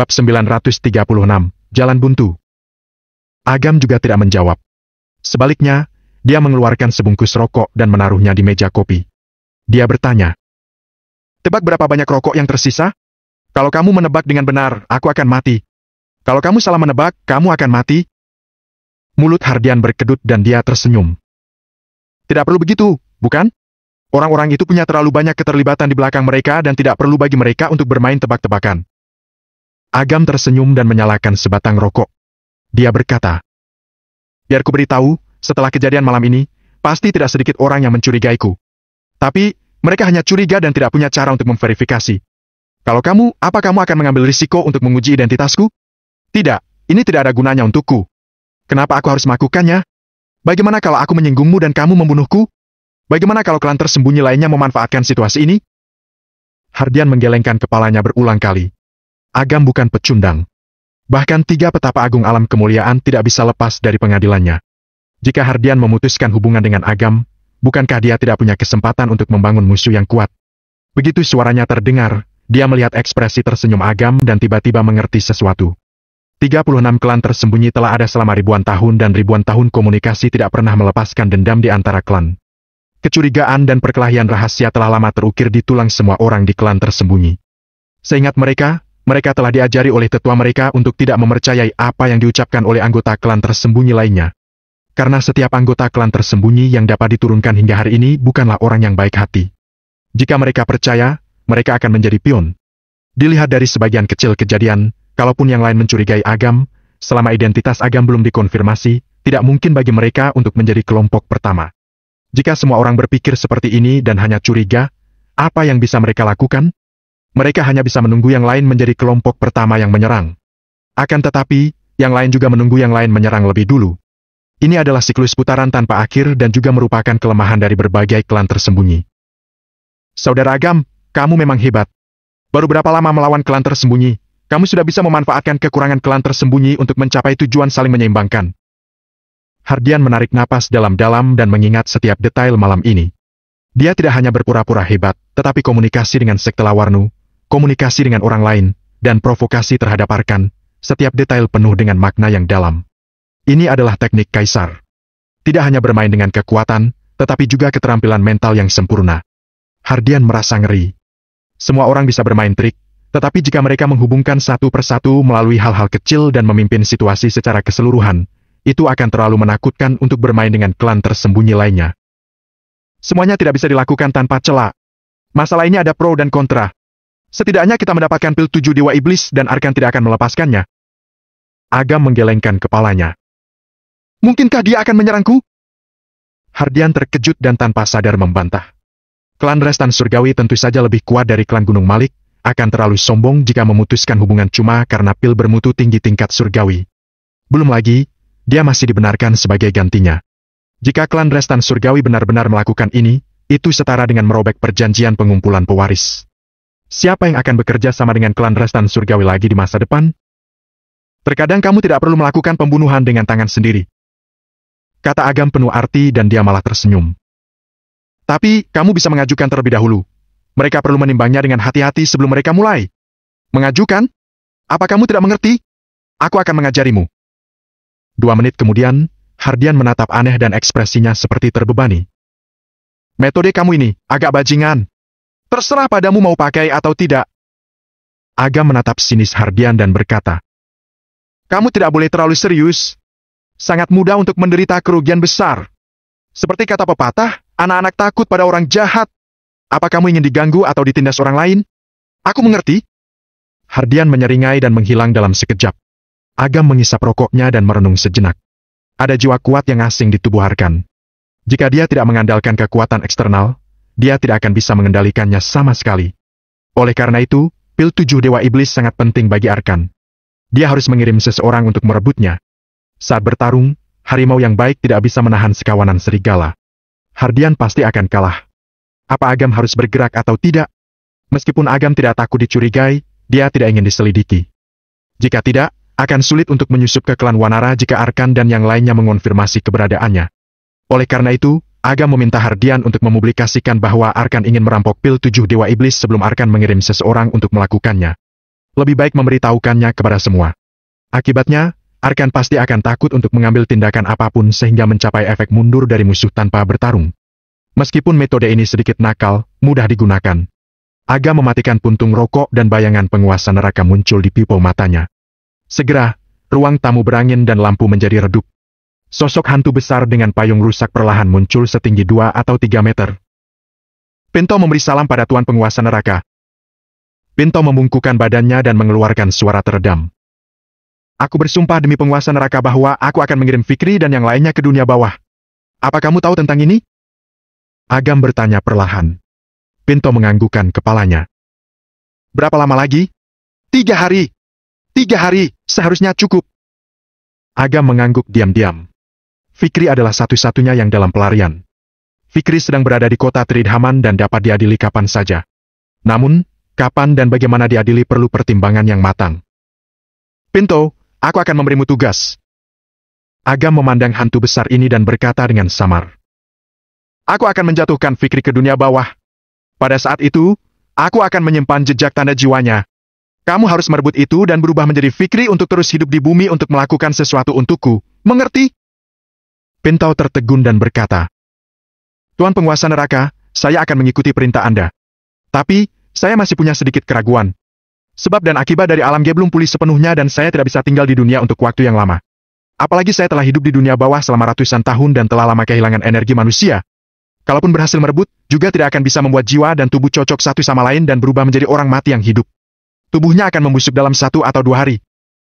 Bab 936, Jalan Buntu. Agam juga tidak menjawab. Sebaliknya, dia mengeluarkan sebungkus rokok dan menaruhnya di meja kopi. Dia bertanya, "Tebak berapa banyak rokok yang tersisa? Kalau kamu menebak dengan benar, aku akan mati. Kalau kamu salah menebak, kamu akan mati." Mulut Hardian berkedut dan dia tersenyum. "Tidak perlu begitu, bukan? Orang-orang itu punya terlalu banyak keterlibatan di belakang mereka dan tidak perlu bagi mereka untuk bermain tebak-tebakan." Agam tersenyum dan menyalakan sebatang rokok. Dia berkata, "Biar ku beritahu, setelah kejadian malam ini, pasti tidak sedikit orang yang mencurigaiku. Tapi, mereka hanya curiga dan tidak punya cara untuk memverifikasi. Kalau kamu, apa kamu akan mengambil risiko untuk menguji identitasku? Tidak, ini tidak ada gunanya untukku. Kenapa aku harus melakukannya? Bagaimana kalau aku menyinggungmu dan kamu membunuhku? Bagaimana kalau klan tersembunyi lainnya memanfaatkan situasi ini?" Hardian menggelengkan kepalanya berulang kali. Agam bukan pecundang. Bahkan 3 petapa agung alam kemuliaan tidak bisa lepas dari pengadilannya. Jika Hardian memutuskan hubungan dengan Agam, bukankah dia tidak punya kesempatan untuk membangun musuh yang kuat? Begitu suaranya terdengar, dia melihat ekspresi tersenyum Agam dan tiba-tiba mengerti sesuatu. 36 klan tersembunyi telah ada selama ribuan tahun dan ribuan tahun komunikasi tidak pernah melepaskan dendam di antara klan. Kecurigaan dan perkelahian rahasia telah lama terukir di tulang semua orang di klan tersembunyi. Seingat mereka telah diajari oleh tetua mereka untuk tidak mempercayai apa yang diucapkan oleh anggota klan tersembunyi lainnya. Karena setiap anggota klan tersembunyi yang dapat diturunkan hingga hari ini bukanlah orang yang baik hati. Jika mereka percaya, mereka akan menjadi pion. Dilihat dari sebagian kecil kejadian, kalaupun yang lain mencurigai Agam, selama identitas Agam belum dikonfirmasi, tidak mungkin bagi mereka untuk menjadi kelompok pertama. Jika semua orang berpikir seperti ini dan hanya curiga, apa yang bisa mereka lakukan? Mereka hanya bisa menunggu yang lain menjadi kelompok pertama yang menyerang. Akan tetapi, yang lain juga menunggu yang lain menyerang lebih dulu. Ini adalah siklus putaran tanpa akhir dan juga merupakan kelemahan dari berbagai klan tersembunyi. Saudara Agam, kamu memang hebat. Baru berapa lama melawan klan tersembunyi, kamu sudah bisa memanfaatkan kekurangan klan tersembunyi untuk mencapai tujuan saling menyeimbangkan. Hardian menarik napas dalam-dalam dan mengingat setiap detail malam ini. Dia tidak hanya berpura-pura hebat, tetapi komunikasi dengan sekte Lawarnu, komunikasi dengan orang lain, dan provokasi terhadap Arkan, setiap detail penuh dengan makna yang dalam. Ini adalah teknik kaisar. Tidak hanya bermain dengan kekuatan, tetapi juga keterampilan mental yang sempurna. Hardian merasa ngeri. Semua orang bisa bermain trik, tetapi jika mereka menghubungkan satu persatu melalui hal-hal kecil dan memimpin situasi secara keseluruhan, itu akan terlalu menakutkan untuk bermain dengan klan tersembunyi lainnya. Semuanya tidak bisa dilakukan tanpa celah. Masalah ini ada pro dan kontra. Setidaknya kita mendapatkan pil 7 dewa iblis dan Arkan tidak akan melepaskannya. Agam menggelengkan kepalanya. Mungkinkah dia akan menyerangku? Hardian terkejut dan tanpa sadar membantah. Klan Restan Surgawi tentu saja lebih kuat dari klan Gunung Malik, akan terlalu sombong jika memutuskan hubungan cuma karena pil bermutu tinggi tingkat surgawi. Belum lagi, dia masih dibenarkan sebagai gantinya. Jika klan Restan Surgawi benar-benar melakukan ini, itu setara dengan merobek perjanjian pengumpulan pewaris. Siapa yang akan bekerja sama dengan klan Restan Surgawi lagi di masa depan? Terkadang kamu tidak perlu melakukan pembunuhan dengan tangan sendiri, kata Agam penuh arti dan dia malah tersenyum. Tapi, kamu bisa mengajukan terlebih dahulu. Mereka perlu menimbangnya dengan hati-hati sebelum mereka mulai. Mengajukan? Apa kamu tidak mengerti? Aku akan mengajarimu. 2 menit kemudian, Hardian menatap aneh dan ekspresinya seperti terbebani. Metode kamu ini, agak bajingan. Terserah padamu mau pakai atau tidak. Agam menatap sinis Hardian dan berkata, kamu tidak boleh terlalu serius. Sangat mudah untuk menderita kerugian besar. Seperti kata pepatah, anak-anak takut pada orang jahat. Apa kamu ingin diganggu atau ditindas orang lain? Aku mengerti. Hardian menyeringai dan menghilang dalam sekejap. Agam mengisap rokoknya dan merenung sejenak. Ada jiwa kuat yang asing di tubuh Arkan. Jika dia tidak mengandalkan kekuatan eksternal, dia tidak akan bisa mengendalikannya sama sekali. Oleh karena itu, pil 7 dewa iblis sangat penting bagi Arkan. Dia harus mengirim seseorang untuk merebutnya. Saat bertarung, harimau yang baik tidak bisa menahan sekawanan serigala. Hardian pasti akan kalah. Apa Agam harus bergerak atau tidak? Meskipun Agam tidak takut dicurigai, dia tidak ingin diselidiki. Jika tidak, akan sulit untuk menyusup ke klan Wanara jika Arkan dan yang lainnya mengonfirmasi keberadaannya. Oleh karena itu, Agam meminta Hardian untuk mempublikasikan bahwa Arkan ingin merampok pil 7 dewa iblis sebelum Arkan mengirim seseorang untuk melakukannya. Lebih baik memberitahukannya kepada semua. Akibatnya, Arkan pasti akan takut untuk mengambil tindakan apapun sehingga mencapai efek mundur dari musuh tanpa bertarung. Meskipun metode ini sedikit nakal, mudah digunakan. Agam mematikan puntung rokok dan bayangan penguasa neraka muncul di pupil matanya. Segera, ruang tamu berangin dan lampu menjadi redup. Sosok hantu besar dengan payung rusak perlahan muncul setinggi 2 atau 3 meter. Pinto memberi salam pada tuan penguasa neraka. Pinto membungkukkan badannya dan mengeluarkan suara teredam. Aku bersumpah demi penguasa neraka bahwa aku akan mengirim Fikri dan yang lainnya ke dunia bawah. Apa kamu tahu tentang ini? Agam bertanya perlahan. Pinto menganggukkan kepalanya. Berapa lama lagi? 3 hari. 3 hari, seharusnya cukup. Agam mengangguk diam-diam. Fikri adalah satu-satunya yang dalam pelarian. Fikri sedang berada di kota Tridhaman dan dapat diadili kapan saja. Namun, kapan dan bagaimana diadili perlu pertimbangan yang matang. Pinto, aku akan memberimu tugas. Agam memandang hantu besar ini dan berkata dengan samar. Aku akan menjatuhkan Fikri ke dunia bawah. Pada saat itu, aku akan menyimpan jejak tanda jiwanya. Kamu harus merebut itu dan berubah menjadi Fikri untuk terus hidup di bumi untuk melakukan sesuatu untukku. Mengerti? Pinto tertegun dan berkata, Tuan penguasa neraka, saya akan mengikuti perintah Anda. Tapi, saya masih punya sedikit keraguan. Sebab dan akibat dari alam G belum pulih sepenuhnya dan saya tidak bisa tinggal di dunia untuk waktu yang lama. Apalagi saya telah hidup di dunia bawah selama ratusan tahun dan telah lama kehilangan energi manusia. Kalaupun berhasil merebut, juga tidak akan bisa membuat jiwa dan tubuh cocok satu sama lain dan berubah menjadi orang mati yang hidup. Tubuhnya akan membusuk dalam 1 atau 2 hari.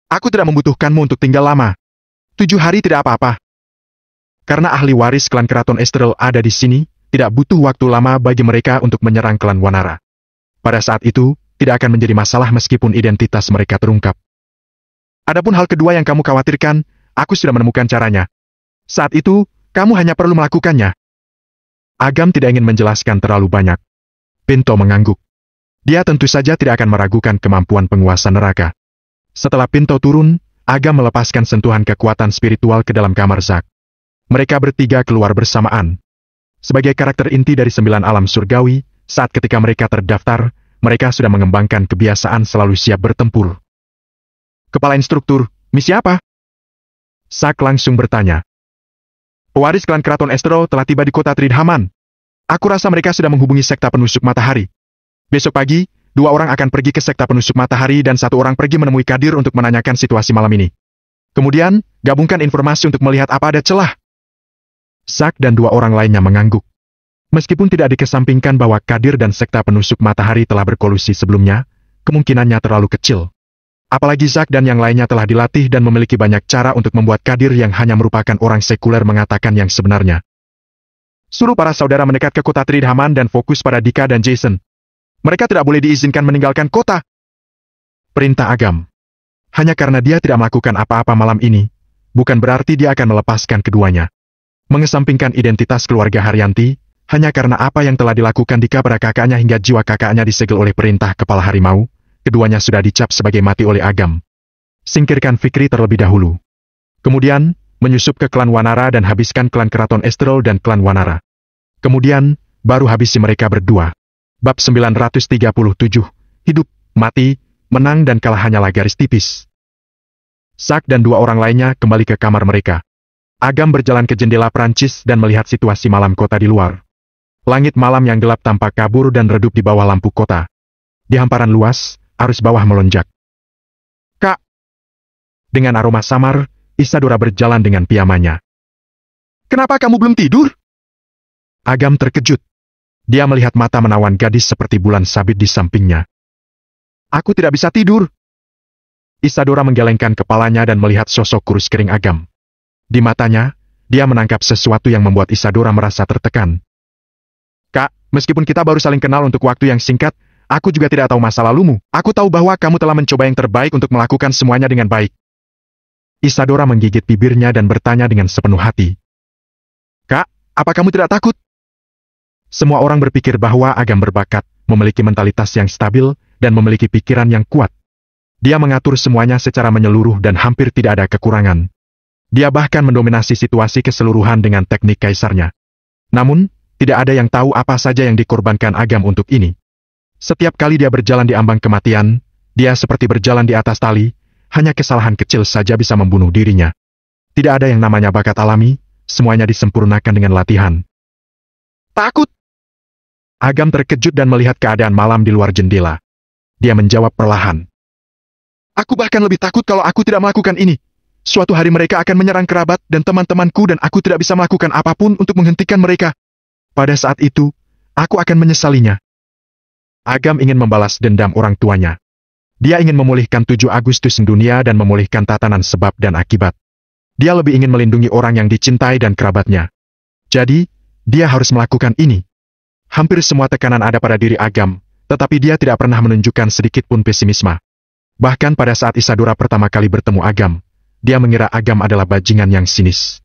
Aku tidak membutuhkanmu untuk tinggal lama. 7 hari tidak apa-apa. Karena ahli waris klan Keraton Esterel ada di sini, tidak butuh waktu lama bagi mereka untuk menyerang klan Wanara. Pada saat itu, tidak akan menjadi masalah meskipun identitas mereka terungkap. Adapun hal kedua yang kamu khawatirkan, aku sudah menemukan caranya. Saat itu, kamu hanya perlu melakukannya. Agam tidak ingin menjelaskan terlalu banyak. Pinto mengangguk. Dia tentu saja tidak akan meragukan kemampuan penguasa neraka. Setelah Pinto turun, Agam melepaskan sentuhan kekuatan spiritual ke dalam kamar Zack. Mereka bertiga keluar bersamaan. Sebagai karakter inti dari 9 alam surgawi, saat ketika mereka terdaftar, mereka sudah mengembangkan kebiasaan selalu siap bertempur. Kepala instruktur, misi apa? Zack langsung bertanya. Pewaris klan Keraton Esterel telah tiba di kota Tridhaman. Aku rasa mereka sudah menghubungi sekta penusuk matahari. Besok pagi, 2 orang akan pergi ke sekta penusuk matahari dan 1 orang pergi menemui Kadir untuk menanyakan situasi malam ini. Kemudian, gabungkan informasi untuk melihat apa ada celah. Zack dan 2 orang lainnya mengangguk. Meskipun tidak dikesampingkan bahwa Kadir dan sekta penusuk matahari telah berkolusi sebelumnya, kemungkinannya terlalu kecil. Apalagi Zack dan yang lainnya telah dilatih dan memiliki banyak cara untuk membuat Kadir yang hanya merupakan orang sekuler mengatakan yang sebenarnya. Suruh para saudara mendekat ke kota Tridhaman dan fokus pada Dika dan Jason. Mereka tidak boleh diizinkan meninggalkan kota. Perintah Agam. Hanya karena dia tidak melakukan apa-apa malam ini, bukan berarti dia akan melepaskan keduanya. Mengesampingkan identitas keluarga Haryanti, hanya karena apa yang telah dilakukan Dika pada kakaknya hingga jiwa kakaknya disegel oleh perintah kepala harimau, keduanya sudah dicap sebagai mati oleh Agam. Singkirkan Fikri terlebih dahulu. Kemudian, menyusup ke klan Wanara dan habiskan klan Keraton Esterel dan klan Wanara. Kemudian, baru habisi mereka berdua. Bab 937, hidup, mati, menang dan kalah hanyalah garis tipis. Zack dan 2 orang lainnya kembali ke kamar mereka. Agam berjalan ke jendela Prancis dan melihat situasi malam kota di luar. Langit malam yang gelap tampak kabur dan redup di bawah lampu kota. Di hamparan luas, arus bawah melonjak. Kak! Dengan aroma samar, Isadora berjalan dengan piamanya. Kenapa kamu belum tidur? Agam terkejut. Dia melihat mata menawan gadis seperti bulan sabit di sampingnya. Aku tidak bisa tidur. Isadora menggelengkan kepalanya dan melihat sosok kurus kering Agam. Di matanya, dia menangkap sesuatu yang membuat Isadora merasa tertekan. Kak, meskipun kita baru saling kenal untuk waktu yang singkat, aku juga tidak tahu masa lalumu. Aku tahu bahwa kamu telah mencoba yang terbaik untuk melakukan semuanya dengan baik. Isadora menggigit bibirnya dan bertanya dengan sepenuh hati. Kak, apa kamu tidak takut? Semua orang berpikir bahwa Agam berbakat, memiliki mentalitas yang stabil, dan memiliki pikiran yang kuat. Dia mengatur semuanya secara menyeluruh dan hampir tidak ada kekurangan. Dia bahkan mendominasi situasi keseluruhan dengan teknik kaisarnya. Namun, tidak ada yang tahu apa saja yang dikorbankan Agam untuk ini. Setiap kali dia berjalan di ambang kematian, Dia seperti berjalan di atas tali, hanya kesalahan kecil saja bisa membunuh dirinya. Tidak ada yang namanya bakat alami, semuanya disempurnakan dengan latihan. Takut? Agam terkejut dan melihat keadaan malam di luar jendela. Dia menjawab perlahan. Aku bahkan lebih takut kalau aku tidak melakukan ini. Suatu hari mereka akan menyerang kerabat dan teman-temanku dan aku tidak bisa melakukan apapun untuk menghentikan mereka. Pada saat itu, aku akan menyesalinya. Agam ingin membalas dendam orang tuanya. Dia ingin memulihkan 7 Agustus dunia dan memulihkan tatanan sebab dan akibat. Dia lebih ingin melindungi orang yang dicintai dan kerabatnya. Jadi, dia harus melakukan ini. Hampir semua tekanan ada pada diri Agam, tetapi dia tidak pernah menunjukkan sedikit pun pesimisme. Bahkan pada saat Isadora pertama kali bertemu Agam, dia mengira Agam adalah bajingan yang sinis.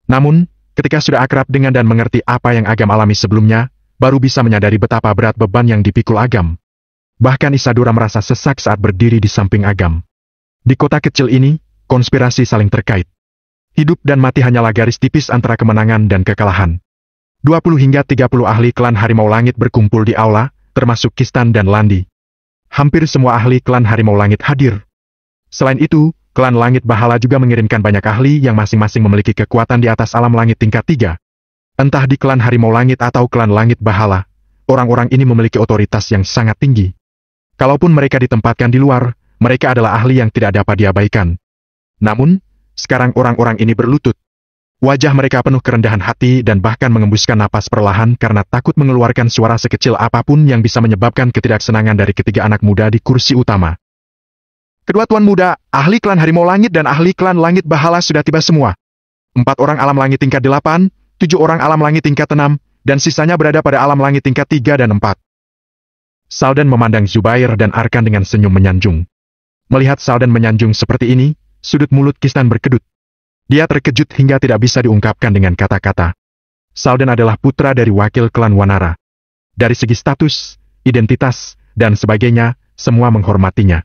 Namun, ketika sudah akrab dengan dan mengerti apa yang Agam alami sebelumnya, baru bisa menyadari betapa berat beban yang dipikul Agam. Bahkan Isadora merasa sesak saat berdiri di samping Agam. Di kota kecil ini, konspirasi saling terkait. Hidup dan mati hanyalah garis tipis antara kemenangan dan kekalahan. 20 hingga 30 ahli klan Harimau Langit berkumpul di aula, termasuk Kistan dan Landi. Hampir semua ahli klan Harimau Langit hadir. Selain itu, klan Langit Bahala juga mengirimkan banyak ahli yang masing-masing memiliki kekuatan di atas alam langit tingkat 3. Entah di klan Harimau Langit atau klan Langit Bahala, orang-orang ini memiliki otoritas yang sangat tinggi. Kalaupun mereka ditempatkan di luar, mereka adalah ahli yang tidak dapat diabaikan. Namun, sekarang orang-orang ini berlutut. Wajah mereka penuh kerendahan hati dan bahkan mengembuskan napas perlahan karena takut mengeluarkan suara sekecil apapun yang bisa menyebabkan ketidaksenangan dari ketiga anak muda di kursi utama. Kedua tuan muda, ahli klan Harimau Langit dan ahli klan Langit Bahala sudah tiba semua. 4 orang alam langit tingkat 8, 7 orang alam langit tingkat 6, dan sisanya berada pada alam langit tingkat 3 dan 4. Saldan memandang Zubair dan Arkan dengan senyum menyanjung. Melihat Saldan menyanjung seperti ini, sudut mulut Kistan berkedut. Dia terkejut hingga tidak bisa diungkapkan dengan kata-kata. Saldan adalah putra dari wakil klan Wanara. Dari segi status, identitas, dan sebagainya, semua menghormatinya.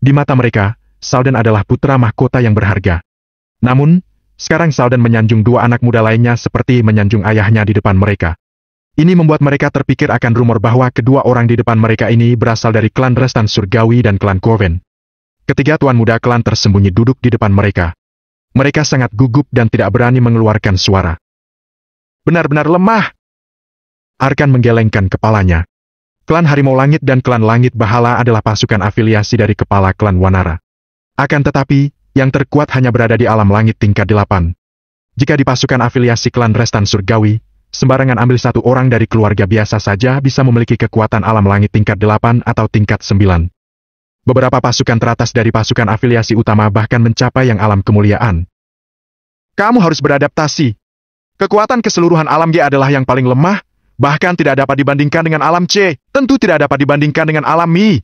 Di mata mereka, Saldan adalah putra mahkota yang berharga. Namun, sekarang Saldan menyanjung 2 anak muda lainnya seperti menyanjung ayahnya di depan mereka. Ini membuat mereka terpikir akan rumor bahwa kedua orang di depan mereka ini berasal dari klan Restan Surgawi dan klan Corven. Ketiga tuan muda klan tersembunyi duduk di depan mereka. Mereka sangat gugup dan tidak berani mengeluarkan suara. Benar-benar lemah. Arkan menggelengkan kepalanya. Klan Harimau Langit dan klan Langit Bahala adalah pasukan afiliasi dari kepala klan Wanara. Akan tetapi, yang terkuat hanya berada di alam langit tingkat 8. Jika di pasukan afiliasi klan Restan Surgawi, sembarangan ambil 1 orang dari keluarga biasa saja bisa memiliki kekuatan alam langit tingkat 8 atau tingkat 9. Beberapa pasukan teratas dari pasukan afiliasi utama bahkan mencapai yang alam kemuliaan. Kamu harus beradaptasi. Kekuatan keseluruhan alam G adalah yang paling lemah, bahkan tidak dapat dibandingkan dengan alam C, tentu tidak dapat dibandingkan dengan alam Mi.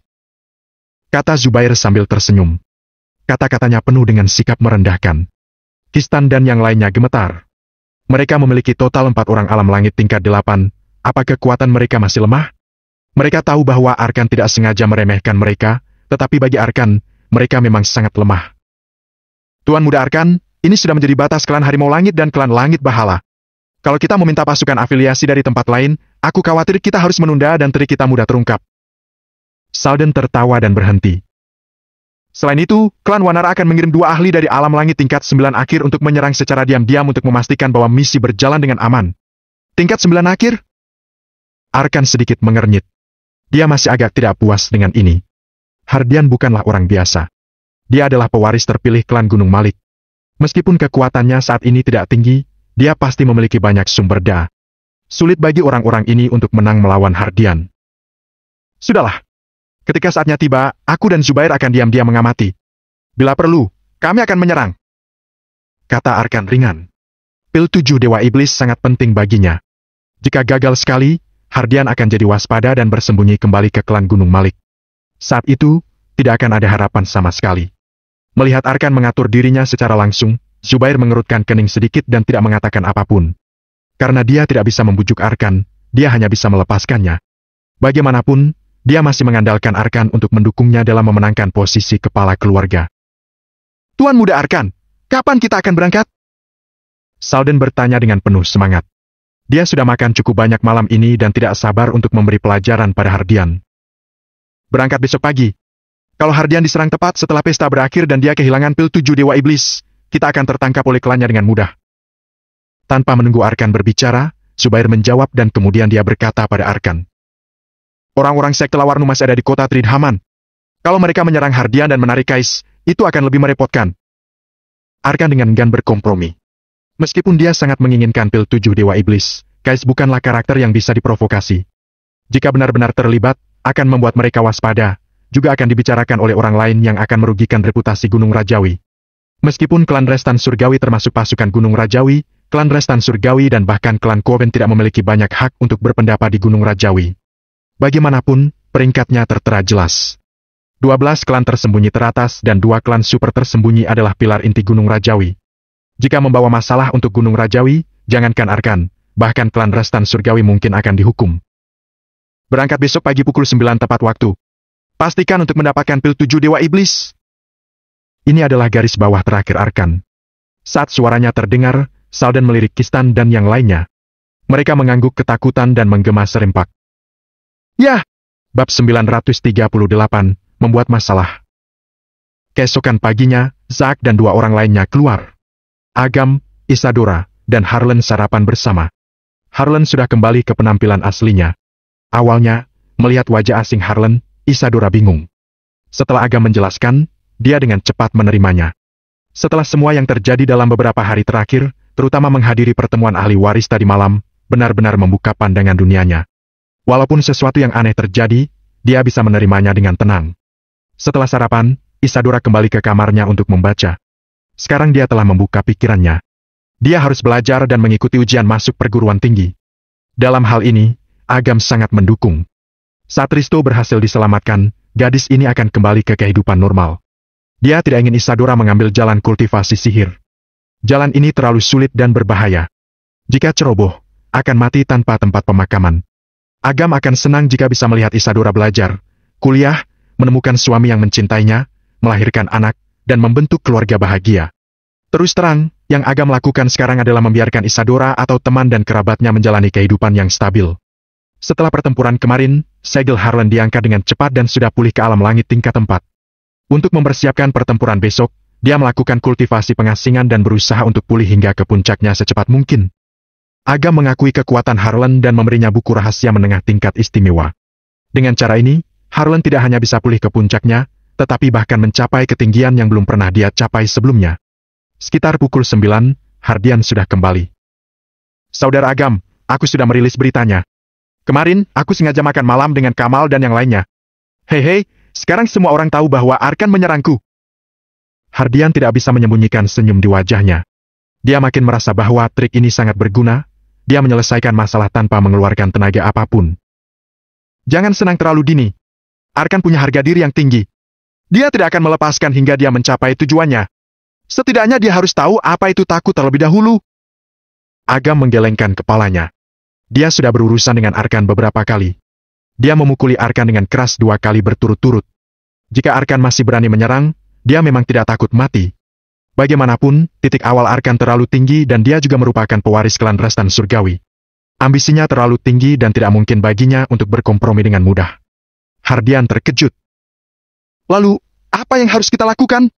Kata Zubair sambil tersenyum. Kata-katanya penuh dengan sikap merendahkan. Kistan dan yang lainnya gemetar. Mereka memiliki total 4 orang alam langit tingkat 8, apa kekuatan mereka masih lemah? Mereka tahu bahwa Arkan tidak sengaja meremehkan mereka, tetapi bagi Arkan, mereka memang sangat lemah. Tuan muda Arkan, ini sudah menjadi batas klan Harimau Langit dan klan Langit Bahala. Kalau kita meminta pasukan afiliasi dari tempat lain, aku khawatir kita harus menunda dan trik kita mudah terungkap. Saldan tertawa dan berhenti. Selain itu, klan Wanara akan mengirim 2 ahli dari alam langit tingkat 9 akhir untuk menyerang secara diam-diam untuk memastikan bahwa misi berjalan dengan aman. Tingkat 9 akhir? Arkan sedikit mengernyit. Dia masih agak tidak puas dengan ini. Hardian bukanlah orang biasa. Dia adalah pewaris terpilih klan Gunung Malik. Meskipun kekuatannya saat ini tidak tinggi, dia pasti memiliki banyak sumber daya. Sulit bagi orang-orang ini untuk menang melawan Hardian. Sudahlah. Ketika saatnya tiba, aku dan Zubair akan diam-diam mengamati. Bila perlu, kami akan menyerang. Kata Arkan ringan. Pil 7 Dewa Iblis sangat penting baginya. Jika gagal sekali, Hardian akan jadi waspada dan bersembunyi kembali ke klan Gunung Malik. Saat itu, tidak akan ada harapan sama sekali. Melihat Arkan mengatur dirinya secara langsung, Zubair mengerutkan kening sedikit dan tidak mengatakan apapun. Karena dia tidak bisa membujuk Arkan, dia hanya bisa melepaskannya. Bagaimanapun, dia masih mengandalkan Arkan untuk mendukungnya dalam memenangkan posisi kepala keluarga. Tuan muda Arkan, kapan kita akan berangkat? Saldan bertanya dengan penuh semangat. Dia sudah makan cukup banyak malam ini dan tidak sabar untuk memberi pelajaran pada Hardian. Berangkat besok pagi. Kalau Hardian diserang tepat setelah pesta berakhir dan dia kehilangan pil 7 Dewa Iblis, kita akan tertangkap oleh klannya dengan mudah. Tanpa menunggu Arkan berbicara, Zubair menjawab dan kemudian dia berkata pada Arkan. Orang-orang sekte Lawarnu masih ada di kota Tridhaman. Kalau mereka menyerang Hardian dan menarik Kais, itu akan lebih merepotkan. Arkan dengan enggan berkompromi. Meskipun dia sangat menginginkan pil 7 Dewa Iblis, Kais bukanlah karakter yang bisa diprovokasi. Jika benar-benar terlibat, akan membuat mereka waspada, juga akan dibicarakan oleh orang lain yang akan merugikan reputasi Gunung Rajawi. Meskipun klan Restan Surgawi termasuk pasukan Gunung Rajawi, klan Restan Surgawi dan bahkan klan Koben tidak memiliki banyak hak untuk berpendapat di Gunung Rajawi. Bagaimanapun, peringkatnya tertera jelas. 12 klan tersembunyi teratas dan 2 klan super tersembunyi adalah pilar inti Gunung Rajawi. Jika membawa masalah untuk Gunung Rajawi, jangankan Arkan, bahkan klan Restan Surgawi mungkin akan dihukum. Berangkat besok pagi pukul 9 tepat waktu. Pastikan untuk mendapatkan pil 7 Dewa Iblis. Ini adalah garis bawah terakhir Arkan. Saat suaranya terdengar, Saldan melirik Kistan dan yang lainnya. Mereka mengangguk ketakutan dan menggema serempak. Yah! Bab 938, membuat masalah. Keesokan paginya, Zack dan 2 orang lainnya keluar. Agam, Isadora, dan Harlan sarapan bersama. Harlan sudah kembali ke penampilan aslinya. Awalnya, melihat wajah asing Harlan, Isadora bingung. Setelah Agam menjelaskan, dia dengan cepat menerimanya. Setelah semua yang terjadi dalam beberapa hari terakhir, terutama menghadiri pertemuan ahli waris tadi malam, benar-benar membuka pandangan dunianya. Walaupun sesuatu yang aneh terjadi, dia bisa menerimanya dengan tenang. Setelah sarapan, Isadora kembali ke kamarnya untuk membaca. Sekarang dia telah membuka pikirannya. Dia harus belajar dan mengikuti ujian masuk perguruan tinggi. Dalam hal ini, Agam sangat mendukung. Saat Risto berhasil diselamatkan, gadis ini akan kembali ke kehidupan normal. Dia tidak ingin Isadora mengambil jalan kultivasi sihir. Jalan ini terlalu sulit dan berbahaya. Jika ceroboh, akan mati tanpa tempat pemakaman. Agam akan senang jika bisa melihat Isadora belajar, kuliah, menemukan suami yang mencintainya, melahirkan anak, dan membentuk keluarga bahagia. Terus terang, yang Agam lakukan sekarang adalah membiarkan Isadora atau teman dan kerabatnya menjalani kehidupan yang stabil. Setelah pertempuran kemarin, segel Harlan diangkat dengan cepat dan sudah pulih ke alam langit tingkat 4. Untuk mempersiapkan pertempuran besok, dia melakukan kultivasi pengasingan dan berusaha untuk pulih hingga ke puncaknya secepat mungkin. Agam mengakui kekuatan Harlan dan memberinya buku rahasia menengah tingkat istimewa. Dengan cara ini, Harlan tidak hanya bisa pulih ke puncaknya, tetapi bahkan mencapai ketinggian yang belum pernah dia capai sebelumnya. Sekitar pukul 9, Hardian sudah kembali. Saudara Agam, aku sudah merilis beritanya. Kemarin, aku sengaja makan malam dengan Kamal dan yang lainnya. Hei, sekarang semua orang tahu bahwa Arkan menyerangku. Hardian tidak bisa menyembunyikan senyum di wajahnya. Dia makin merasa bahwa trik ini sangat berguna. Dia menyelesaikan masalah tanpa mengeluarkan tenaga apapun. Jangan senang terlalu dini. Arkan punya harga diri yang tinggi. Dia tidak akan melepaskan hingga dia mencapai tujuannya. Setidaknya dia harus tahu apa itu takut terlebih dahulu. Agam menggelengkan kepalanya. Dia sudah berurusan dengan Arkan beberapa kali. Dia memukuli Arkan dengan keras 2 kali berturut-turut. Jika Arkan masih berani menyerang, dia memang tidak takut mati. Bagaimanapun, titik awal Arkan terlalu tinggi dan dia juga merupakan pewaris klan Restan Surgawi. Ambisinya terlalu tinggi dan tidak mungkin baginya untuk berkompromi dengan mudah. Hardian terkejut. Lalu, apa yang harus kita lakukan?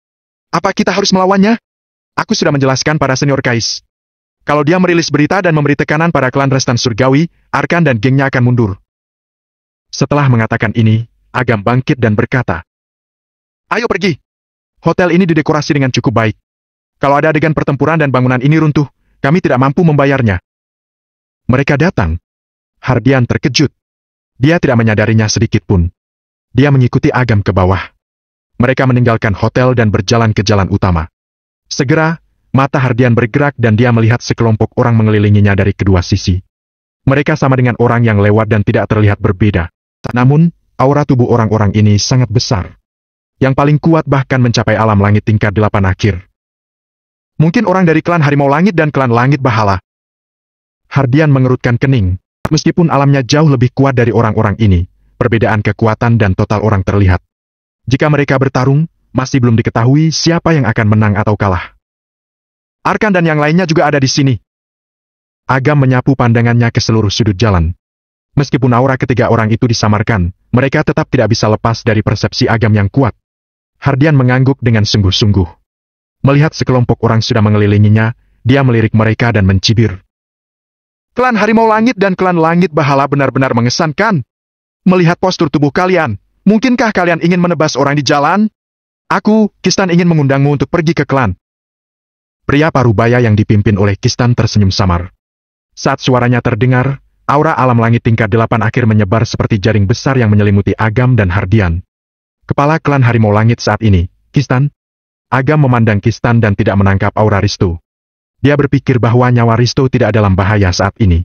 Apa kita harus melawannya? Aku sudah menjelaskan pada senior Kais. Kalau dia merilis berita dan memberi tekanan pada klan Restan Surgawi, Arkan dan gengnya akan mundur. Setelah mengatakan ini, Agam bangkit dan berkata, "Ayo pergi. Hotel ini didekorasi dengan cukup baik. Kalau ada adegan pertempuran dan bangunan ini runtuh, kami tidak mampu membayarnya." Mereka datang. Hardian terkejut. Dia tidak menyadarinya sedikit pun. Dia mengikuti Agam ke bawah. Mereka meninggalkan hotel dan berjalan ke jalan utama. Segera, mata Hardian bergerak dan dia melihat sekelompok orang mengelilinginya dari kedua sisi. Mereka sama dengan orang yang lewat dan tidak terlihat berbeda. Namun, aura tubuh orang-orang ini sangat besar. Yang paling kuat bahkan mencapai alam langit tingkat 8 akhir. Mungkin orang dari klan Harimau Langit dan klan Langit Bahala. Hardian mengerutkan kening. Meskipun alamnya jauh lebih kuat dari orang-orang ini, perbedaan kekuatan dan total orang terlihat. Jika mereka bertarung, masih belum diketahui siapa yang akan menang atau kalah. Arkan dan yang lainnya juga ada di sini. Agam menyapu pandangannya ke seluruh sudut jalan. Meskipun aura ketiga orang itu disamarkan, mereka tetap tidak bisa lepas dari persepsi Agam yang kuat. Hardian mengangguk dengan sungguh-sungguh. Melihat sekelompok orang sudah mengelilinginya, dia melirik mereka dan mencibir. Klan Harimau Langit dan Klan Langit Bahala benar-benar mengesankan. Melihat postur tubuh kalian, mungkinkah kalian ingin menebas orang di jalan? Aku, Kistan ingin mengundangmu untuk pergi ke klan. Pria parubaya yang dipimpin oleh Kistan tersenyum samar. Saat suaranya terdengar, aura alam langit tingkat 8 akhir menyebar seperti jaring besar yang menyelimuti Agam dan Hardian. Kepala klan Harimau Langit saat ini, Kistan. Agam memandang Kistan dan tidak menangkap aura Risto. Dia berpikir bahwa nyawa Risto tidak dalam bahaya saat ini.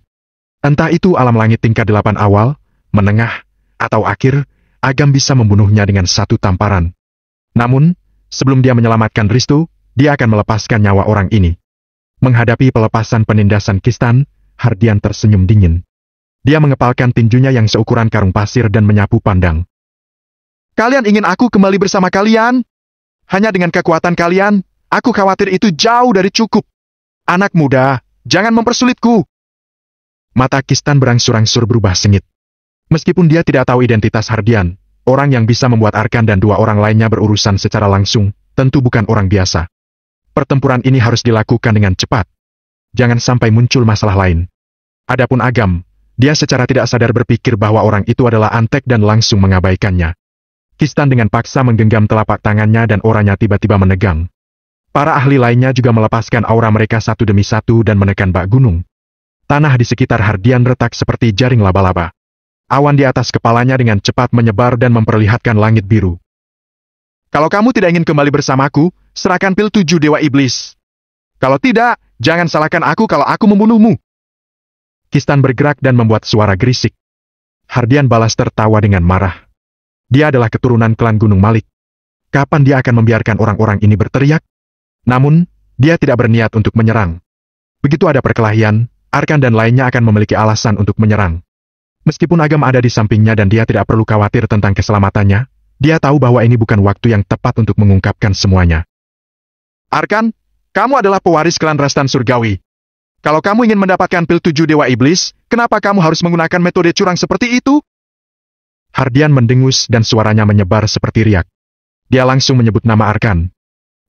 Entah itu alam langit tingkat 8 awal, menengah, atau akhir, Agam bisa membunuhnya dengan satu tamparan. Namun, sebelum dia menyelamatkan Risto, dia akan melepaskan nyawa orang ini. Menghadapi pelepasan penindasan Kistan, Hardian tersenyum dingin. Dia mengepalkan tinjunya yang seukuran karung pasir dan menyapu pandang. Kalian ingin aku kembali bersama kalian? Hanya dengan kekuatan kalian, aku khawatir itu jauh dari cukup. Anak muda, jangan mempersulitku. Mata Kistan berangsur-angsur berubah sengit. Meskipun dia tidak tahu identitas Hardian, orang yang bisa membuat Arkan dan 2 orang lainnya berurusan secara langsung, tentu bukan orang biasa. Pertempuran ini harus dilakukan dengan cepat. Jangan sampai muncul masalah lain. Adapun Agam, dia secara tidak sadar berpikir bahwa orang itu adalah Antek dan langsung mengabaikannya. Kistan dengan paksa menggenggam telapak tangannya dan orangnya tiba-tiba menegang. Para ahli lainnya juga melepaskan aura mereka satu demi satu dan menekan bak gunung. Tanah di sekitar Hardian retak seperti jaring laba-laba. Awan di atas kepalanya dengan cepat menyebar dan memperlihatkan langit biru. Kalau kamu tidak ingin kembali bersamaku, serahkan pil 7 Dewa Iblis. Kalau tidak, jangan salahkan aku kalau aku membunuhmu. Kistan bergerak dan membuat suara gerisik. Hardian balas tertawa dengan marah. Dia adalah keturunan klan Gunung Malik. Kapan dia akan membiarkan orang-orang ini berteriak? Namun, dia tidak berniat untuk menyerang. Begitu ada perkelahian, Arkan dan lainnya akan memiliki alasan untuk menyerang. Meskipun Agam ada di sampingnya dan dia tidak perlu khawatir tentang keselamatannya, dia tahu bahwa ini bukan waktu yang tepat untuk mengungkapkan semuanya. Arkan, kamu adalah pewaris klan Rastan Surgawi. Kalau kamu ingin mendapatkan pil 7 Dewa Iblis, kenapa kamu harus menggunakan metode curang seperti itu? Hardian mendengus dan suaranya menyebar seperti riak. Dia langsung menyebut nama Arkan.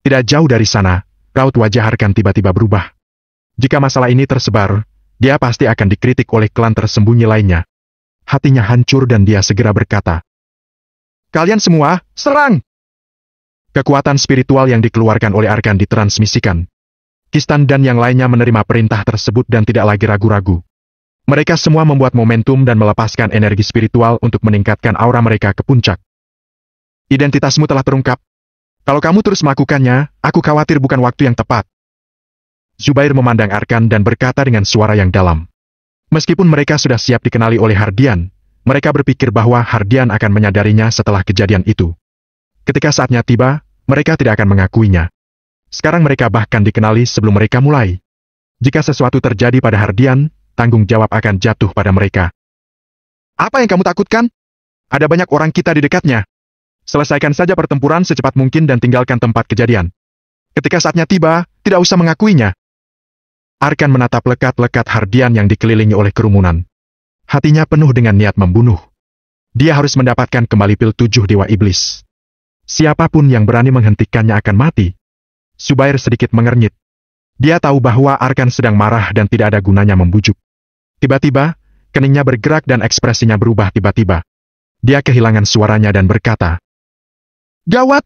Tidak jauh dari sana, raut wajah Arkan tiba-tiba berubah. Jika masalah ini tersebar, dia pasti akan dikritik oleh klan tersembunyi lainnya. Hatinya hancur dan dia segera berkata, "Kalian semua, serang!" Kekuatan spiritual yang dikeluarkan oleh Arkan ditransmisikan. Kistan dan yang lainnya menerima perintah tersebut dan tidak lagi ragu-ragu. Mereka semua membuat momentum dan melepaskan energi spiritual untuk meningkatkan aura mereka ke puncak. Identitasmu telah terungkap. Kalau kamu terus melakukannya, aku khawatir bukan waktu yang tepat. Zubair memandang Arkan dan berkata dengan suara yang dalam. Meskipun mereka sudah siap dikenali oleh Hardian, mereka berpikir bahwa Hardian akan menyadarinya setelah kejadian itu. Ketika saatnya tiba, mereka tidak akan mengakuinya. Sekarang mereka bahkan dikenali sebelum mereka mulai. Jika sesuatu terjadi pada Hardian, tanggung jawab akan jatuh pada mereka. Apa yang kamu takutkan? Ada banyak orang kita di dekatnya. Selesaikan saja pertempuran secepat mungkin dan tinggalkan tempat kejadian. Ketika saatnya tiba, tidak usah mengakuinya. Arkan menatap lekat-lekat Hardian yang dikelilingi oleh kerumunan. Hatinya penuh dengan niat membunuh. Dia harus mendapatkan kembali pil 7 Dewa Iblis. Siapapun yang berani menghentikannya akan mati. Zubair sedikit mengernyit. Dia tahu bahwa Arkan sedang marah dan tidak ada gunanya membujuk. Tiba-tiba, keningnya bergerak dan ekspresinya berubah tiba-tiba. Dia kehilangan suaranya dan berkata, "Gawat!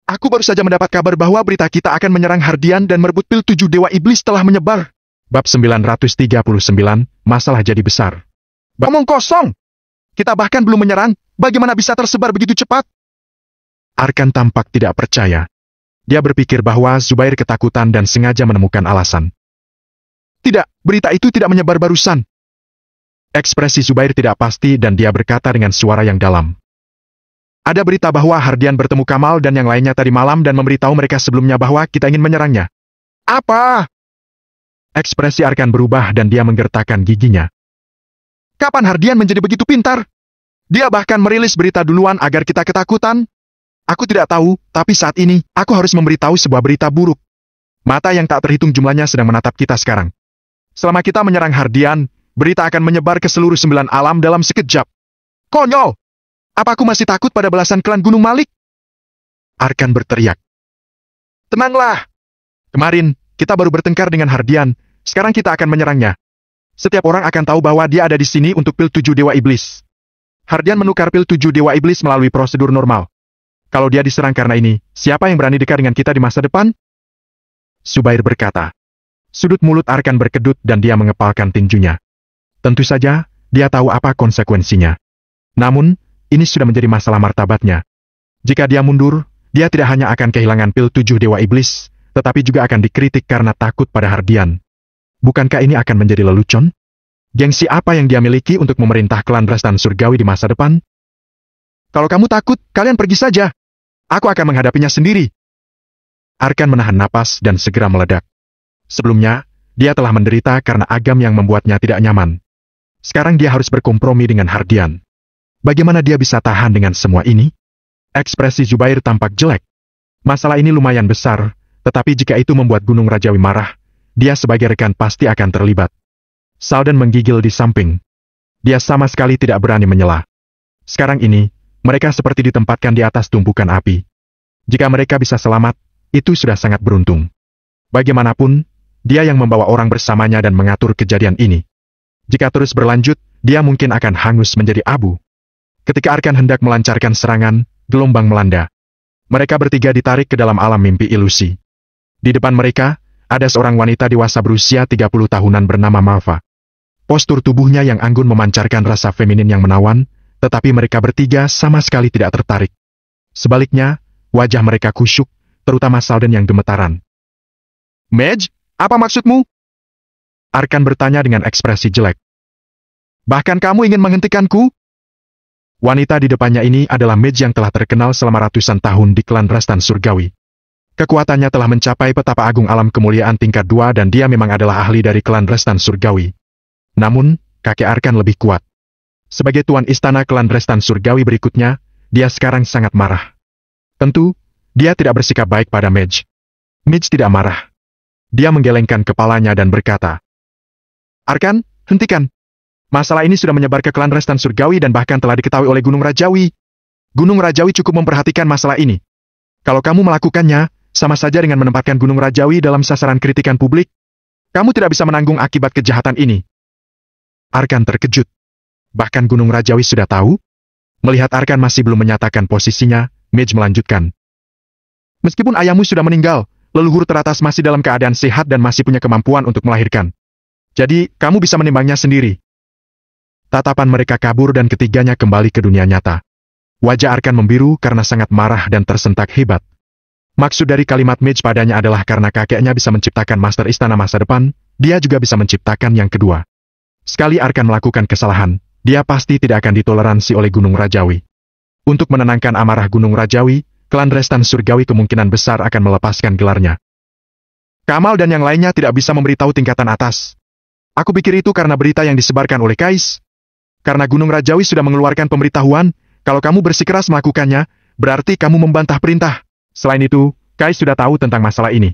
Aku baru saja mendapat kabar bahwa berita kita akan menyerang Hardian dan merebut pil 7 Dewa Iblis telah menyebar." Bab 939, masalah jadi besar. Omong kosong! Kita bahkan belum menyerang, bagaimana bisa tersebar begitu cepat? Arkan tampak tidak percaya. Dia berpikir bahwa Zubair ketakutan dan sengaja menemukan alasan. Tidak, berita itu tidak menyebar barusan. Ekspresi Zubair tidak pasti dan dia berkata dengan suara yang dalam. Ada berita bahwa Hardian bertemu Kamal dan yang lainnya tadi malam dan memberitahu mereka sebelumnya bahwa kita ingin menyerangnya. Apa? Ekspresi Arkan berubah dan dia menggertakkan giginya. Kapan Hardian menjadi begitu pintar? Dia bahkan merilis berita duluan agar kita ketakutan. Aku tidak tahu, tapi saat ini, aku harus memberitahu sebuah berita buruk. Mata yang tak terhitung jumlahnya sedang menatap kita sekarang. Selama kita menyerang Hardian, berita akan menyebar ke seluruh 9 alam dalam sekejap. Konyol! Apa aku masih takut pada belasan klan Gunung Malik? Arkan berteriak. Tenanglah! Kemarin, kita baru bertengkar dengan Hardian, sekarang kita akan menyerangnya. Setiap orang akan tahu bahwa dia ada di sini untuk pil 7 Dewa Iblis. Hardian menukar pil 7 Dewa Iblis melalui prosedur normal. Kalau dia diserang karena ini, siapa yang berani dekat dengan kita di masa depan? Zubair berkata. Sudut mulut Arkan berkedut dan dia mengepalkan tinjunya. Tentu saja, dia tahu apa konsekuensinya. Namun, ini sudah menjadi masalah martabatnya. Jika dia mundur, dia tidak hanya akan kehilangan pil 7 Dewa Iblis, tetapi juga akan dikritik karena takut pada Hardian. Bukankah ini akan menjadi lelucon? Gengsi apa yang dia miliki untuk memerintah klan Restan Surgawi di masa depan? Kalau kamu takut, kalian pergi saja. Aku akan menghadapinya sendiri. Arkan menahan napas dan segera meledak. Sebelumnya, dia telah menderita karena agam yang membuatnya tidak nyaman. Sekarang dia harus berkompromi dengan Hardian. Bagaimana dia bisa tahan dengan semua ini? Ekspresi Zubair tampak jelek. Masalah ini lumayan besar, tetapi jika itu membuat Gunung Rajawi marah, dia sebagai rekan pasti akan terlibat. Saldan menggigil di samping. Dia sama sekali tidak berani menyela. Sekarang ini, mereka seperti ditempatkan di atas tumpukan api. Jika mereka bisa selamat, itu sudah sangat beruntung. Bagaimanapun, dia yang membawa orang bersamanya dan mengatur kejadian ini. Jika terus berlanjut, dia mungkin akan hangus menjadi abu. Ketika Arkan hendak melancarkan serangan, gelombang melanda. Mereka bertiga ditarik ke dalam alam mimpi ilusi. Di depan mereka, ada seorang wanita dewasa berusia 30 tahunan bernama Malva. Postur tubuhnya yang anggun memancarkan rasa feminin yang menawan, tetapi mereka bertiga sama sekali tidak tertarik. Sebaliknya, wajah mereka kusyuk, terutama Saldan yang gemetaran. Mage, apa maksudmu? Arkan bertanya dengan ekspresi jelek. Bahkan kamu ingin menghentikanku? Wanita di depannya ini adalah mage yang telah terkenal selama ratusan tahun di klan Restan Surgawi. Kekuatannya telah mencapai petapa agung alam kemuliaan tingkat 2 dan dia memang adalah ahli dari klan Restan Surgawi. Namun, kakek Arkan lebih kuat. Sebagai tuan istana klan Restan Surgawi berikutnya, dia sekarang sangat marah. Tentu, dia tidak bersikap baik pada Mage. Mage tidak marah. Dia menggelengkan kepalanya dan berkata, Arkan, hentikan. Masalah ini sudah menyebar ke klan Restan Surgawi dan bahkan telah diketahui oleh Gunung Rajawi. Gunung Rajawi cukup memperhatikan masalah ini. Kalau kamu melakukannya, sama saja dengan menempatkan Gunung Rajawi dalam sasaran kritikan publik. Kamu tidak bisa menanggung akibat kejahatan ini. Arkan terkejut. Bahkan Gunung Rajawi sudah tahu? Melihat Arkan masih belum menyatakan posisinya, Mage melanjutkan. Meskipun ayahmu sudah meninggal, leluhur teratas masih dalam keadaan sehat dan masih punya kemampuan untuk melahirkan. Jadi, kamu bisa menimbangnya sendiri. Tatapan mereka kabur dan ketiganya kembali ke dunia nyata. Wajah Arkan membiru karena sangat marah dan tersentak hebat. Maksud dari kalimat Mage padanya adalah karena kakeknya bisa menciptakan Master Istana masa depan, dia juga bisa menciptakan yang kedua. Sekali Arkan melakukan kesalahan, dia pasti tidak akan ditoleransi oleh Gunung Rajawi. Untuk menenangkan amarah Gunung Rajawi, klan Restan Surgawi kemungkinan besar akan melepaskan gelarnya. Kamal dan yang lainnya tidak bisa memberitahu tingkatan atas. Aku pikir itu karena berita yang disebarkan oleh Kais. Karena Gunung Rajawi sudah mengeluarkan pemberitahuan, kalau kamu bersikeras melakukannya, berarti kamu membantah perintah. Selain itu, Kais sudah tahu tentang masalah ini.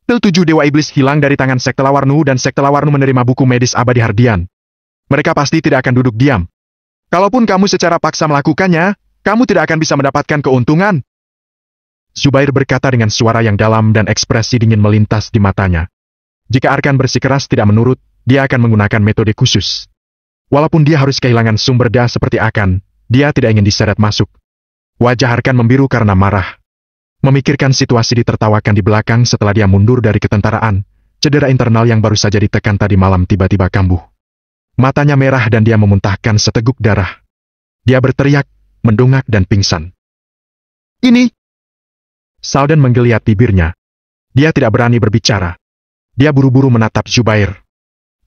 Pil 7 Dewa Iblis hilang dari tangan Sekte Lawarnu dan Sekte Lawarnu menerima buku medis abadi Hardian. Mereka pasti tidak akan duduk diam. Kalaupun kamu secara paksa melakukannya, kamu tidak akan bisa mendapatkan keuntungan. Zubair berkata dengan suara yang dalam dan ekspresi dingin melintas di matanya. Jika Arkan bersikeras tidak menurut, dia akan menggunakan metode khusus. Walaupun dia harus kehilangan sumber daya seperti Arkan, dia tidak ingin diseret masuk. Wajah Arkan membiru karena marah. Memikirkan situasi ditertawakan di belakang setelah dia mundur dari ketentaraan, cedera internal yang baru saja ditekan tadi malam tiba-tiba kambuh. Matanya merah dan dia memuntahkan seteguk darah. Dia berteriak, mendongak dan pingsan. Ini! Saldan menggeliat bibirnya. Dia tidak berani berbicara. Dia buru-buru menatap Zubair.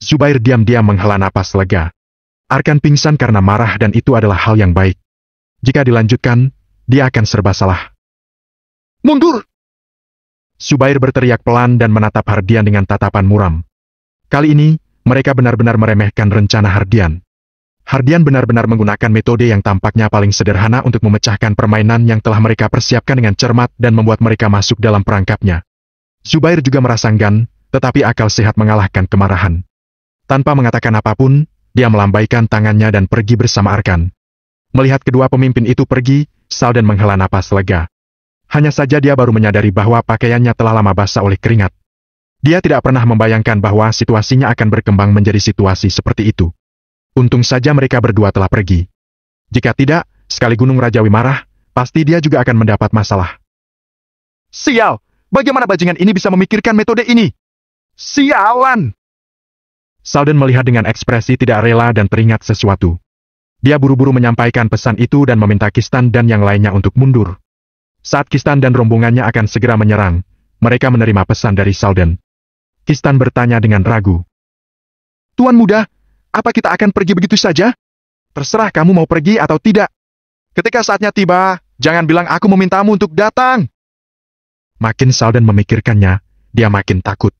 Zubair diam-diam menghela napas lega. Arkan pingsan karena marah dan itu adalah hal yang baik. Jika dilanjutkan, dia akan serba salah. Mundur! Zubair berteriak pelan dan menatap Hardian dengan tatapan muram. Kali ini, mereka benar-benar meremehkan rencana Hardian. Hardian benar-benar menggunakan metode yang tampaknya paling sederhana untuk memecahkan permainan yang telah mereka persiapkan dengan cermat dan membuat mereka masuk dalam perangkapnya. Zubair juga merasa enggan, tetapi akal sehat mengalahkan kemarahan. Tanpa mengatakan apapun, dia melambaikan tangannya dan pergi bersama Arkan. Melihat kedua pemimpin itu pergi, Saldan menghela napas lega. Hanya saja dia baru menyadari bahwa pakaiannya telah lama basah oleh keringat. Dia tidak pernah membayangkan bahwa situasinya akan berkembang menjadi situasi seperti itu. Untung saja mereka berdua telah pergi. Jika tidak, sekali Gunung Rajawi marah, pasti dia juga akan mendapat masalah. Sial! Bagaimana bajingan ini bisa memikirkan metode ini? Sialan! Salden melihat dengan ekspresi tidak rela dan teringat sesuatu. Dia buru-buru menyampaikan pesan itu dan meminta Kistan dan yang lainnya untuk mundur. Saat Kistan dan rombongannya akan segera menyerang, mereka menerima pesan dari Salden. Kistan bertanya dengan ragu. Tuan muda, apa kita akan pergi begitu saja? Terserah kamu mau pergi atau tidak. Ketika saatnya tiba, jangan bilang aku memintamu untuk datang. Makin Salden memikirkannya, dia makin takut.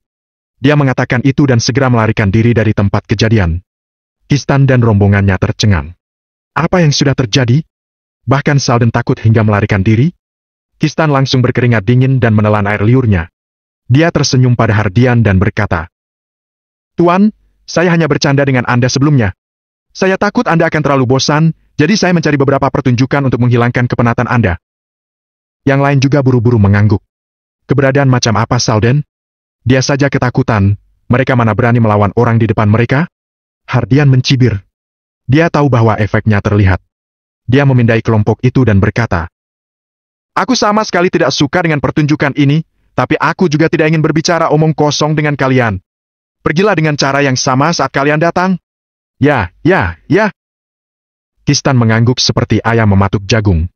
Dia mengatakan itu dan segera melarikan diri dari tempat kejadian. Kistan dan rombongannya tercengang. Apa yang sudah terjadi? Bahkan Salden takut hingga melarikan diri. Kistan langsung berkeringat dingin dan menelan air liurnya. Dia tersenyum pada Hardian dan berkata, Tuan, saya hanya bercanda dengan Anda sebelumnya. Saya takut Anda akan terlalu bosan, jadi saya mencari beberapa pertunjukan untuk menghilangkan kepenatan Anda. Yang lain juga buru-buru mengangguk. Keberadaan macam apa Salden? Dia saja ketakutan, mereka mana berani melawan orang di depan mereka? Hardian mencibir. Dia tahu bahwa efeknya terlihat. Dia memindai kelompok itu dan berkata, Aku sama sekali tidak suka dengan pertunjukan ini, tapi aku juga tidak ingin berbicara omong kosong dengan kalian. Pergilah dengan cara yang sama saat kalian datang. Ya. Kistan mengangguk seperti ayam mematuk jagung.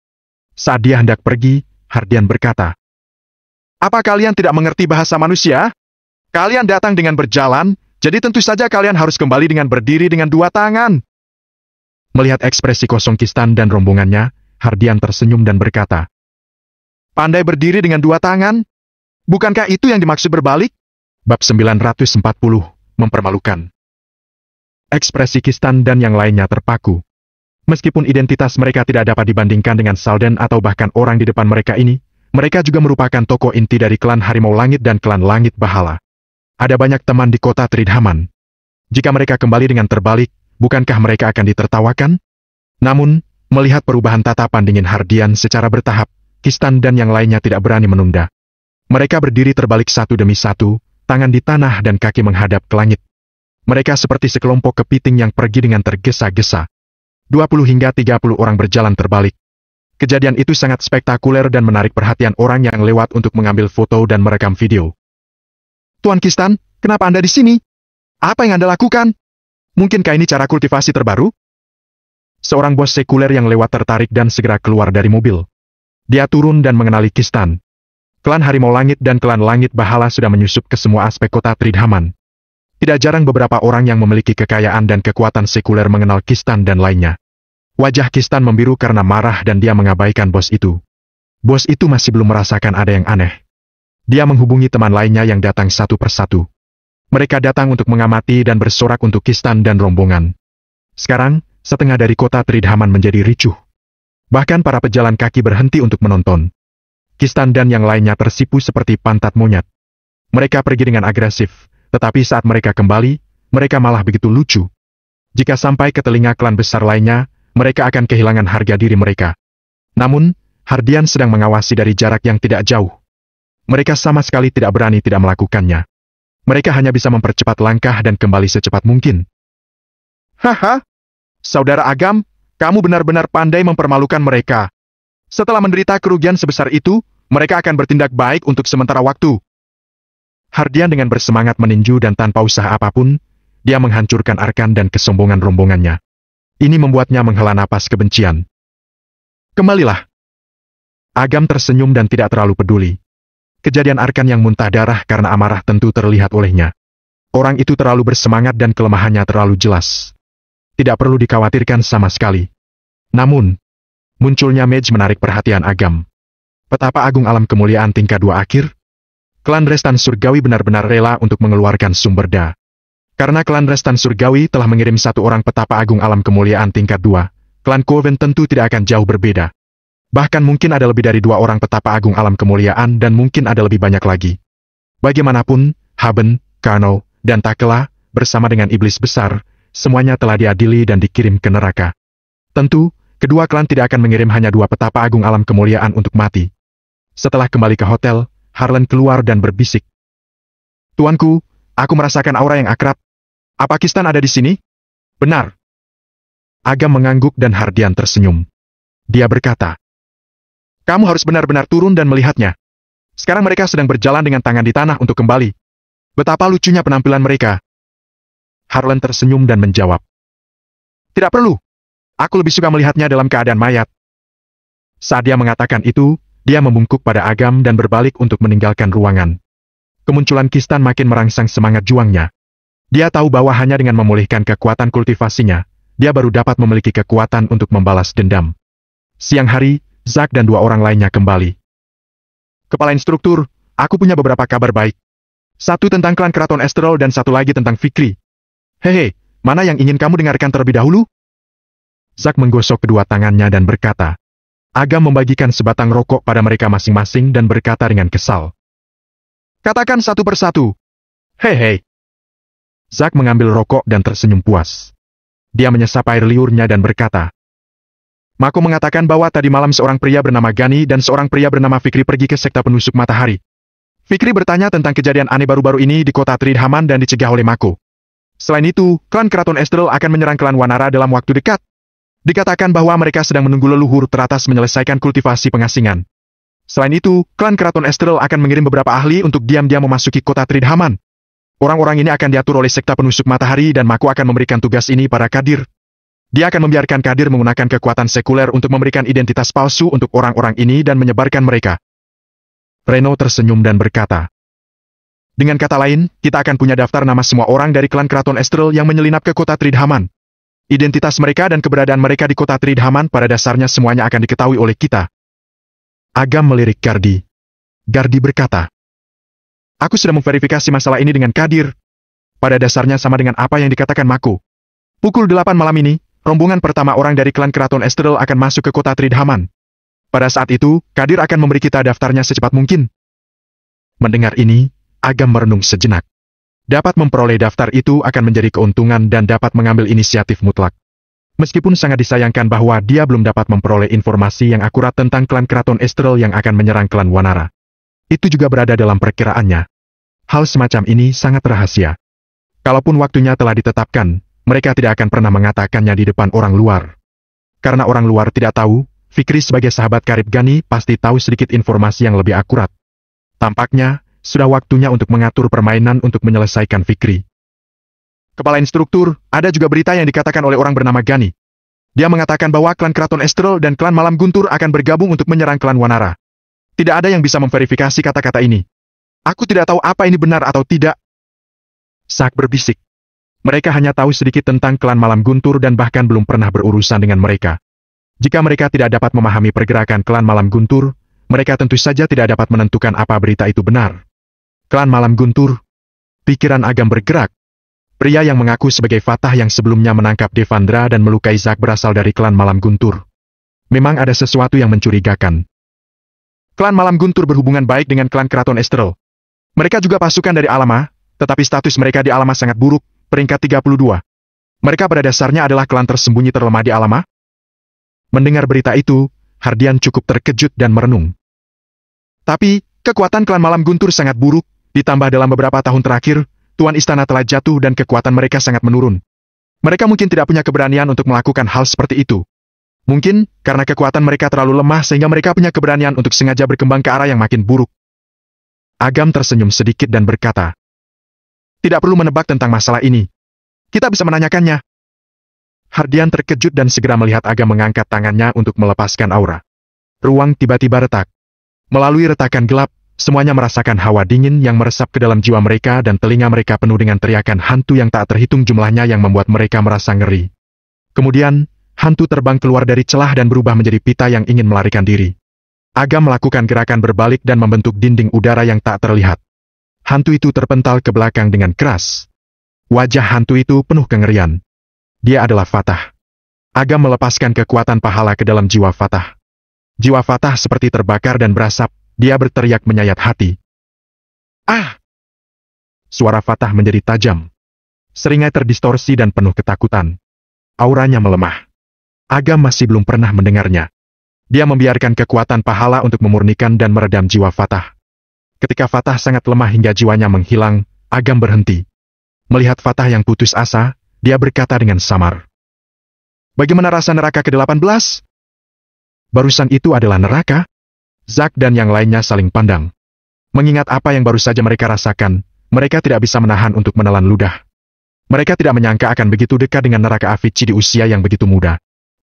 Saat dia hendak pergi, Hardian berkata, Apa kalian tidak mengerti bahasa manusia? Kalian datang dengan berjalan, jadi tentu saja kalian harus kembali dengan berdiri dengan dua tangan. Melihat ekspresi kosong Kistan dan rombongannya, Hardian tersenyum dan berkata, Pandai berdiri dengan dua tangan? Bukankah itu yang dimaksud berbalik? Bab 940, mempermalukan. Ekspresi Kistan dan yang lainnya terpaku. Meskipun identitas mereka tidak dapat dibandingkan dengan Salden atau bahkan orang di depan mereka ini, mereka juga merupakan tokoh inti dari klan Harimau Langit dan klan Langit Bahala. Ada banyak teman di kota Tridhaman. Jika mereka kembali dengan terbalik, bukankah mereka akan ditertawakan? Namun, melihat perubahan tatapan dingin Hardian secara bertahap, Kistan dan yang lainnya tidak berani menunda. Mereka berdiri terbalik satu demi satu, tangan di tanah dan kaki menghadap ke langit. Mereka seperti sekelompok kepiting yang pergi dengan tergesa-gesa. 20 hingga 30 orang berjalan terbalik. Kejadian itu sangat spektakuler dan menarik perhatian orang yang lewat untuk mengambil foto dan merekam video. Tuan Kistan, kenapa Anda di sini? Apa yang Anda lakukan? Mungkinkah ini cara kultivasi terbaru? Seorang bos sekuler yang lewat tertarik dan segera keluar dari mobil. Dia turun dan mengenali Kistan. Klan Harimau Langit dan klan Langit Bahala sudah menyusup ke semua aspek kota Tridhaman. Tidak jarang beberapa orang yang memiliki kekayaan dan kekuatan sekuler mengenal Kistan dan lainnya. Wajah Kistan membiru karena marah dan dia mengabaikan bos itu. Bos itu masih belum merasakan ada yang aneh. Dia menghubungi teman lainnya yang datang satu persatu. Mereka datang untuk mengamati dan bersorak untuk Kistan dan rombongan. Sekarang, setengah dari kota Tridhaman menjadi ricuh. Bahkan para pejalan kaki berhenti untuk menonton. Kistan dan yang lainnya tersipu seperti pantat monyet. Mereka pergi dengan agresif, tetapi saat mereka kembali, mereka malah begitu lucu. Jika sampai ke telinga klan besar lainnya, mereka akan kehilangan harga diri mereka. Namun, Hardian sedang mengawasi dari jarak yang tidak jauh. Mereka sama sekali tidak berani tidak melakukannya. Mereka hanya bisa mempercepat langkah dan kembali secepat mungkin. Haha, Saudara Agam, kamu benar-benar pandai mempermalukan mereka. Setelah menderita kerugian sebesar itu, mereka akan bertindak baik untuk sementara waktu. Hardian dengan bersemangat meninju dan tanpa usaha apapun, dia menghancurkan Arkan dan kesombongan rombongannya. Ini membuatnya menghela napas kebencian. Kembalilah. Agam tersenyum dan tidak terlalu peduli. Kejadian Arkan yang muntah darah karena amarah tentu terlihat olehnya. Orang itu terlalu bersemangat dan kelemahannya terlalu jelas. Tidak perlu dikhawatirkan sama sekali. Namun, munculnya Mage menarik perhatian Agam. Petapa agung alam kemuliaan tingkat 2 akhir? Klan Restan Surgawi benar-benar rela untuk mengeluarkan sumber daya. Karena klan Restan Surgawi telah mengirim satu orang petapa agung alam kemuliaan tingkat 2, klan Coven tentu tidak akan jauh berbeda. Bahkan mungkin ada lebih dari 2 orang petapa agung alam kemuliaan dan mungkin ada lebih banyak lagi. Bagaimanapun, Haben, Karno, dan Takela, bersama dengan iblis besar, semuanya telah diadili dan dikirim ke neraka. Tentu, kedua klan tidak akan mengirim hanya 2 petapa agung alam kemuliaan untuk mati. Setelah kembali ke hotel, Harlan keluar dan berbisik. Tuanku, aku merasakan aura yang akrab. Apa Kistan ada di sini? Benar. Agam mengangguk dan Hardian tersenyum. Dia berkata, kamu harus benar-benar turun dan melihatnya. Sekarang mereka sedang berjalan dengan tangan di tanah untuk kembali. Betapa lucunya penampilan mereka. Harlan tersenyum dan menjawab, tidak perlu. Aku lebih suka melihatnya dalam keadaan mayat. Saat dia mengatakan itu, dia membungkuk pada Agam dan berbalik untuk meninggalkan ruangan. Kemunculan Kistan makin merangsang semangat juangnya. Dia tahu bahwa hanya dengan memulihkan kekuatan kultivasinya, dia baru dapat memiliki kekuatan untuk membalas dendam. Siang hari, Zack dan 2 orang lainnya kembali. Kepala instruktur, aku punya beberapa kabar baik. Satu tentang klan Keraton Esterol dan satu lagi tentang Fikri. Hehe, mana yang ingin kamu dengarkan terlebih dahulu? Zack menggosok kedua tangannya dan berkata. Agam membagikan sebatang rokok pada mereka masing-masing dan berkata dengan kesal. Katakan satu persatu. Hehe. Zack mengambil rokok dan tersenyum puas. Dia menyesap air liurnya dan berkata, Mako mengatakan bahwa tadi malam seorang pria bernama Gani dan seorang pria bernama Fikri pergi ke sekte penusuk matahari. Fikri bertanya tentang kejadian aneh baru-baru ini di kota Tridhaman dan dicegah oleh Mako. Selain itu, klan Keraton Esterol akan menyerang klan Wanara dalam waktu dekat. Dikatakan bahwa mereka sedang menunggu leluhur teratas menyelesaikan kultivasi pengasingan. Selain itu, klan Keraton Esterol akan mengirim beberapa ahli untuk diam-diam memasuki kota Tridhaman. Orang-orang ini akan diatur oleh sekte penusuk matahari dan Mako akan memberikan tugas ini pada Kadir. Dia akan membiarkan Kadir menggunakan kekuatan sekuler untuk memberikan identitas palsu untuk orang-orang ini dan menyebarkan mereka. Reno tersenyum dan berkata, dengan kata lain, kita akan punya daftar nama semua orang dari klan Keraton Esterol yang menyelinap ke kota Tridhaman. Identitas mereka dan keberadaan mereka di kota Tridhaman pada dasarnya semuanya akan diketahui oleh kita. Agam melirik Gardi. Gardi berkata, aku sudah memverifikasi masalah ini dengan Kadir. Pada dasarnya sama dengan apa yang dikatakan Mako. Pukul 8 malam ini, rombongan pertama orang dari klan Keraton Esterol akan masuk ke kota Tridhaman. Pada saat itu, Kadir akan memberi kita daftarnya secepat mungkin. Mendengar ini, Agam merenung sejenak. Dapat memperoleh daftar itu akan menjadi keuntungan dan dapat mengambil inisiatif mutlak. Meskipun sangat disayangkan bahwa dia belum dapat memperoleh informasi yang akurat tentang klan Keraton Esterol yang akan menyerang klan Wanara. Itu juga berada dalam perkiraannya. Hal semacam ini sangat rahasia. Kalaupun waktunya telah ditetapkan, mereka tidak akan pernah mengatakannya di depan orang luar. Karena orang luar tidak tahu, Fikri sebagai sahabat karib Gani pasti tahu sedikit informasi yang lebih akurat. Tampaknya, sudah waktunya untuk mengatur permainan untuk menyelesaikan Fikri. Kepala instruktur, ada juga berita yang dikatakan oleh orang bernama Gani. Dia mengatakan bahwa klan Keraton Esterol dan klan Malam Guntur akan bergabung untuk menyerang klan Wanara. Tidak ada yang bisa memverifikasi kata-kata ini. Aku tidak tahu apa ini benar atau tidak. Zack berbisik. Mereka hanya tahu sedikit tentang klan Malam Guntur dan bahkan belum pernah berurusan dengan mereka. Jika mereka tidak dapat memahami pergerakan klan Malam Guntur, mereka tentu saja tidak dapat menentukan apa berita itu benar. Klan Malam Guntur. Pikiran Agam bergerak. Pria yang mengaku sebagai Fatah yang sebelumnya menangkap Devandra dan melukai Zack berasal dari klan Malam Guntur. Memang ada sesuatu yang mencurigakan. Klan Malam Guntur berhubungan baik dengan klan Keraton Esterol. Mereka juga pasukan dari Alama, tetapi status mereka di Alama sangat buruk, peringkat 32. Mereka pada dasarnya adalah klan tersembunyi terlemah di Alama. Mendengar berita itu, Hardian cukup terkejut dan merenung. Tapi, kekuatan klan Malam Guntur sangat buruk, ditambah dalam beberapa tahun terakhir, Tuan Istana telah jatuh dan kekuatan mereka sangat menurun. Mereka mungkin tidak punya keberanian untuk melakukan hal seperti itu. Mungkin, karena kekuatan mereka terlalu lemah sehingga mereka punya keberanian untuk sengaja berkembang ke arah yang makin buruk. Agam tersenyum sedikit dan berkata, tidak perlu menebak tentang masalah ini. Kita bisa menanyakannya. Hardian terkejut dan segera melihat Agam mengangkat tangannya untuk melepaskan aura. Ruang tiba-tiba retak. Melalui retakan gelap, semuanya merasakan hawa dingin yang meresap ke dalam jiwa mereka dan telinga mereka penuh dengan teriakan hantu yang tak terhitung jumlahnya yang membuat mereka merasa ngeri. Kemudian, hantu terbang keluar dari celah dan berubah menjadi pita yang ingin melarikan diri. Agam melakukan gerakan berbalik dan membentuk dinding udara yang tak terlihat. Hantu itu terpental ke belakang dengan keras. Wajah hantu itu penuh kengerian. Dia adalah Fatah. Agam melepaskan kekuatan pahala ke dalam jiwa Fatah. Jiwa Fatah seperti terbakar dan berasap, dia berteriak menyayat hati. Ah! Suara Fatah menjadi tajam. Seringai terdistorsi dan penuh ketakutan. Auranya melemah. Agam masih belum pernah mendengarnya. Dia membiarkan kekuatan pahala untuk memurnikan dan meredam jiwa Fatah. Ketika Fatah sangat lemah hingga jiwanya menghilang, Agam berhenti. Melihat Fatah yang putus asa, dia berkata dengan samar. Bagaimana rasa neraka ke-18? Barusan itu adalah neraka? Zack dan yang lainnya saling pandang. Mengingat apa yang baru saja mereka rasakan, mereka tidak bisa menahan untuk menelan ludah. Mereka tidak menyangka akan begitu dekat dengan neraka Avici di usia yang begitu muda.